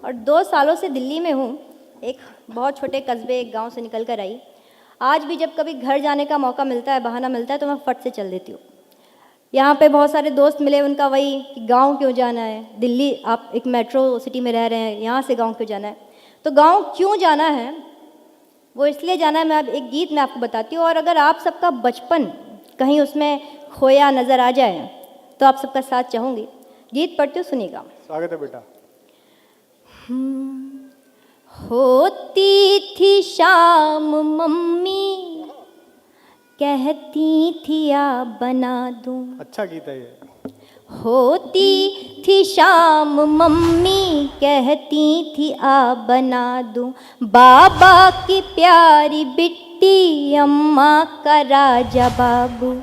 और 2 सालों से दिल्ली में हूँ। एक बहुत छोटे कस्बे, एक गांव से निकल कर आई। आज भी जब कभी घर जाने का मौका मिलता है, बहाना मिलता है, तो मैं फट से चल देती हूँ। यहाँ पे बहुत सारे दोस्त मिले, उनका वही कि गांव क्यों जाना है, दिल्ली आप एक मेट्रो सिटी में रह रहे हैं, यहाँ से गांव क्यों जाना है। तो गांव क्यों जाना है, वो इसलिए जाना है। मैं अब एक गीत मैं आपको बताती हूँ, और अगर आप सबका बचपन कहीं उसमें खोया नज़र आ जाए तो आप सबका साथ चाहूँगी। गीत पढ़ती हूँ, सुनिएगा। स्वागत है बेटा। होती थी शाम मम्मी कहती थी आ बना दूं। अच्छा गीत है ये। होती थी शाम मम्मी कहती थी आ बना दूं। बाबा की प्यारी बिट्टी अम्मा का राजा बाबू।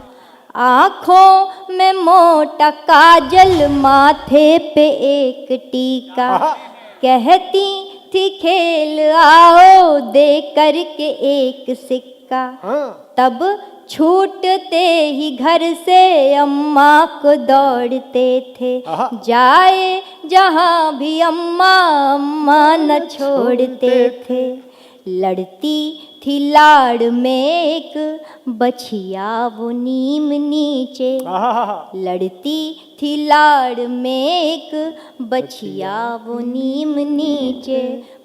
आँखों में मोटा काजल, माथे पे एक टीका। कहती थी खेल आओ दे करके एक सिक्का। तब छूटते ही घर से अम्मा को दौड़ते थे। जाए जहाँ भी अम्मा अम्मा न छोड़ते थे। लड़ती थी लाड़ में एक बछिया वो नीम नीचे। लड़ती थी लाड़ में एक बछिया वो नीम नीचे।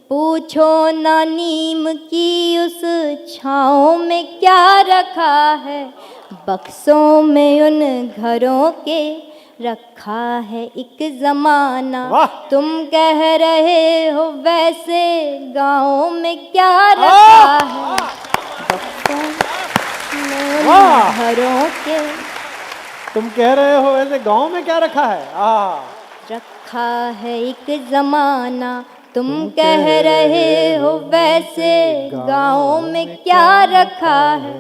पूछो ना नीम की उस छाँव में क्या रखा है। बक्सों में उन घरों के रखा है एक ज़माना। तुम कह रहे हो वैसे गाँव में क्या रखा है। बक्सों में उन घरों के तुम कह रहे हो वैसे गांव में क्या रखा है। रखा है एक ज़माना। तुम कह रहे हो वैसे गाँव में क्या रखा है।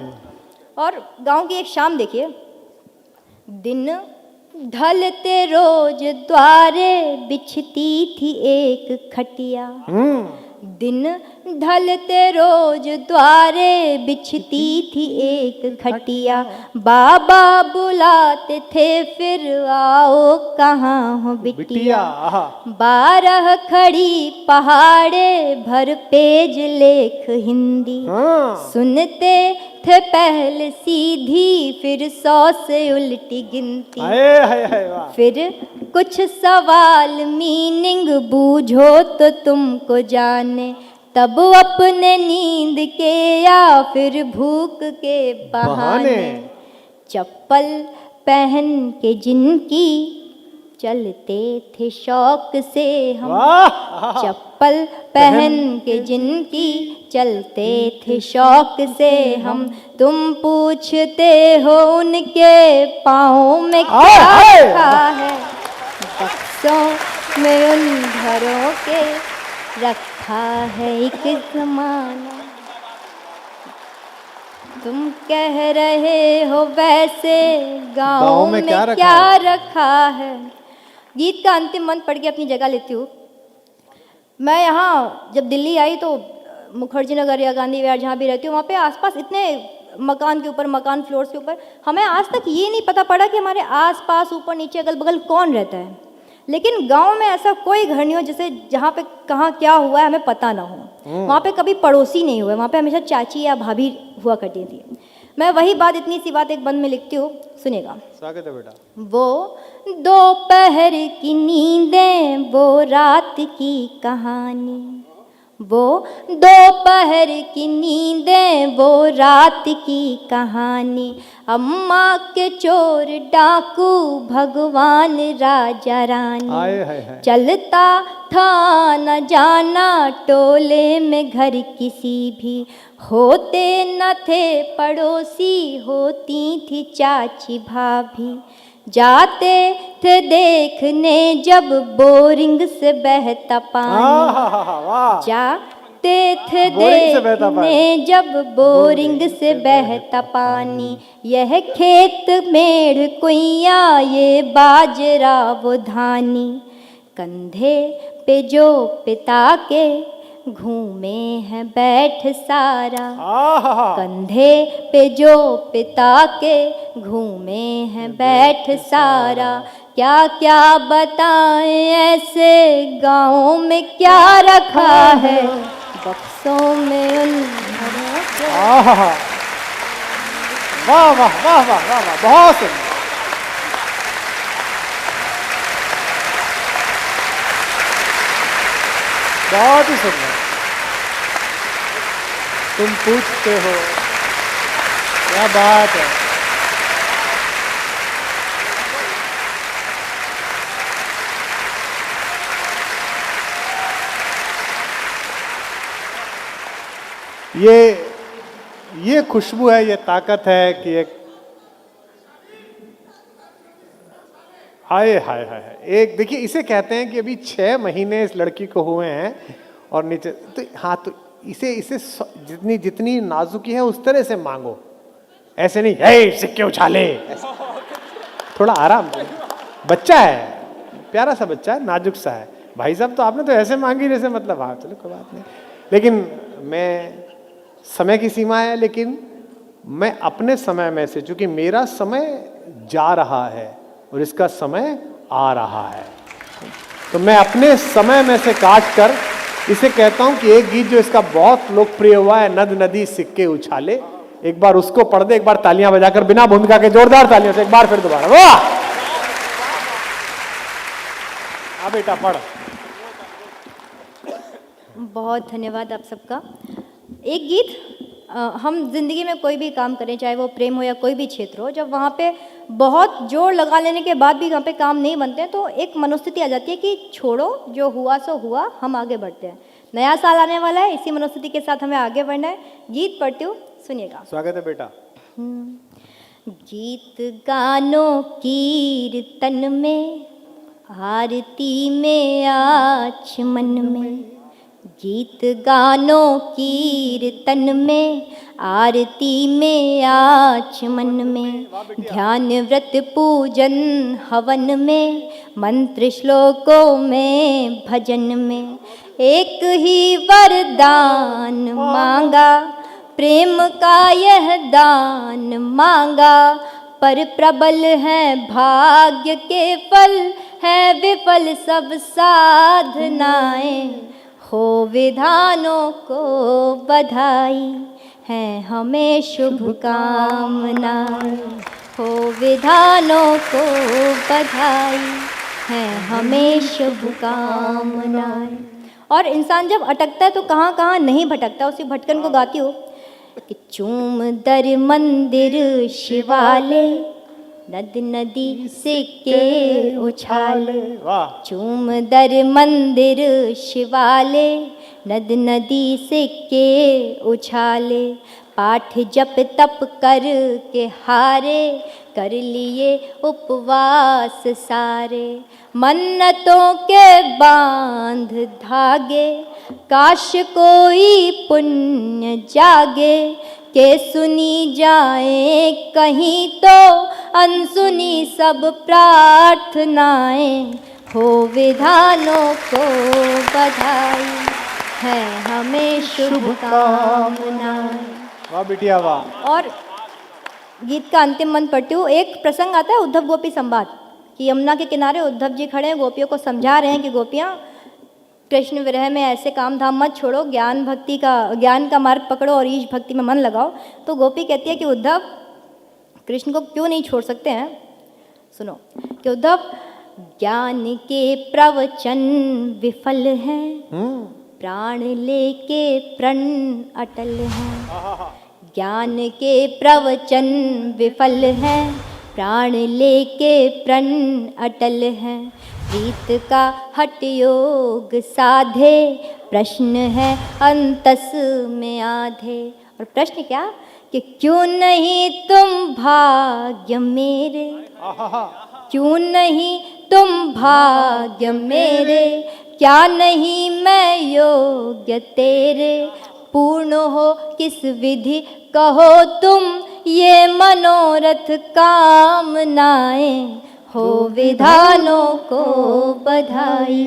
और गाँव की एक शाम देखिए। दिन ढलते रोज द्वारे बिछती थी एक खटिया। दिन ढलते रोज द्वारे बिछती थी एक खटिया। बाबा बुलाते थे फिर आओ कहाँ हो बिटिया। 12 खड़ी पहाड़े भर पेज लेख हिंदी। सुनते थे पहले सीधी फिर 100 से उल्टी गिनती। फिर कुछ सवाल मीनिंग बूझो तो तुमको जाने। तब अपने नींद के या फिर भूख के बहाने। चप्पल पहन के जिनकी चलते थे शौक से हम। चप्पल पहन के जिनकी चलते थे शौक से हम। तुम पूछते हो उनके पाँव में क्या रखा है। बक्सों में उन घरों के रखा है एक ज़माना। तुम कह रहे हो वैसे गाँव में क्या रखा है। गीत का अंतिम मंत्र पढ़ के अपनी जगह लेती हूँ। मैं यहाँ जब दिल्ली आई तो मुखर्जी नगर या गांधी विहार जहाँ भी रहती हूँ, वहाँ पे आसपास इतने मकान के ऊपर मकान, फ्लोर्स के ऊपर, हमें आज तक ये नहीं पता पड़ा कि हमारे आसपास ऊपर नीचे अगल बगल कौन रहता है। लेकिन गांव में ऐसा कोई घर नहीं हो जैसे जहाँ पे कहाँ क्या हुआ है हमें पता ना हो। वहाँ पे कभी पड़ोसी नहीं हुए, वहाँ पे हमेशा चाची या भाभी हुआ करती थी। मैं वही बात, इतनी सी बात एक बंद में लिखती हूँ, सुनेगा। स्वागत है बेटा। वो दोपहर की नींदें, वो रात की कहानी। वो दोपहर की नींदें, वो रात की कहानी। अम्मा के चोर डाकू, भगवान राजा रानी। चलता था न जाना टोले में घर किसी भी। होते न थे पड़ोसी, होती थी चाची भाभी। जाते थे देखने जब बोरिंग से बहता पानी। जाते थे देखने जब बोरिंग से बहता पानी। यह खेत मेढ़ कुइया, ये बाजरा वो धानी। कंधे पे जो पिता के घूमे हैं बैठ सारा। कंधे पे जो पिता के घूमे हैं बैठ सारा। क्या क्या बताएं ऐसे गाँव में क्या रखा है, बक्सों में उन आहा, वाह वाह वाह वाह वाह वाह, बहुत सुंदर। बहुत ही सुंदर। तुम पूछते हो, क्या बात है। ये खुशबू है, ये ताकत है कि एक हाय हाय हाय हाय। एक देखिए, इसे कहते हैं कि अभी 6 महीने इस लड़की को हुए हैं और नीचे तो हाँ, तो इसे इसे जितनी जितनी नाजुकी है उस तरह से मांगो, ऐसे नहीं हे सिक्के उछाले, थोड़ा आराम से। बच्चा है, प्यारा सा बच्चा है, नाजुक सा है। भाई साहब तो आपने तो ऐसे मांगी जैसे मतलब हाँ चलो कोई बात नहीं। लेकिन मैं, समय की सीमा है, लेकिन मैं अपने समय में से, चूंकि मेरा समय जा रहा है और इसका समय आ रहा है, तो मैं अपने समय में से काट कर इसे कहता हूं कि एक गीत जो इसका बहुत लोकप्रिय हुआ है, नद नदी सिक्के उछाले, एक बार उसको पढ़ दे, एक बार तालियां बजाकर बिना भूमिका के जोरदार तालियों से एक बार फिर दोबारा। वाह, हाँ बेटा पढ़। बहुत धन्यवाद आप सबका। एक गीत, हम जिंदगी में कोई भी काम करें, चाहे वो प्रेम हो या कोई भी क्षेत्र हो, जब वहाँ पे बहुत जोर लगा लेने के बाद भी वहाँ पे काम नहीं बनते हैं तो एक मनोस्थिति आ जाती है कि छोड़ो, जो हुआ सो हुआ, हम आगे बढ़ते हैं। नया साल आने वाला है, इसी मनोस्थिति के साथ हमें आगे बढ़ना है। गीत पढ़ती हूँ, सुनिएगा। स्वागत है बेटा। गीत गानों कीर्तन में, आरती में आचमन में, गीत गानों कीर्तन में, आरती में आचमन में, ध्यान व्रत पूजन हवन में, मंत्र श्लोकों में भजन में, एक ही वरदान मांगा, प्रेम का यह दान मांगा, पर प्रबल है भाग्य के फल, है विफल सब साधनाएं, हो विधानों को बधाई, है हमें शुभकामनाएं, हो विधानों को बधाई, है हमें शुभकामनाएं। और इंसान जब अटकता है तो कहाँ कहाँ नहीं भटकता, उसी भटकन को गाती हूँ कि चूम दर मंदिर शिवाले, नद नदी सिक्के उछाले, चूम दर मंदिर शिवाले, नद नदी सिक्के उछाले, पाठ जप तप कर के हारे, कर लिए उपवास सारे, मन्नतों के बांध धागे, काश कोई पुण्य जागे, के सुनी जाए कहीं तो अनसुनी सब प्रार्थनाएं, हो विधानों को बधाई, है हमें शुभकामनाएं। वाह बिटिया वाह। और गीत का अंतिम मंत्र पढ़ती हूँ। एक प्रसंग आता है उद्धव गोपी संवाद कि यमुना के किनारे उद्धव जी खड़े हैं, गोपियों को समझा रहे हैं कि गोपियाँ कृष्ण विरह में ऐसे काम धाम मत छोड़ो, ज्ञान का मार्ग पकड़ो और ईश भक्ति में मन लगाओ। तो गोपी कहती है कि उद्धव, कृष्ण को क्यों नहीं छोड़ सकते हैं। सुनो कि उद्धव, ज्ञान के प्रवचन विफल हैं, प्राण लेके प्रण अटल हैं, ज्ञान के प्रवचन विफल हैं, प्राण लेके प्रण अटल हैं, प्रीत का हठ योग साधे, प्रश्न है अंतस में आधे। और प्रश्न क्या कि क्यों नहीं तुम भाग्य मेरे, क्यों नहीं तुम भाग्य मेरे, क्या नहीं मैं योग्य तेरे, पूर्ण हो किस विधि कहो तुम ये मनोरथ कामनाएं, हो विधानों को बधाई,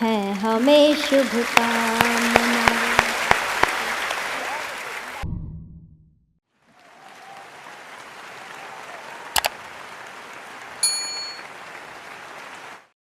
है हमें शुभकामनाएं।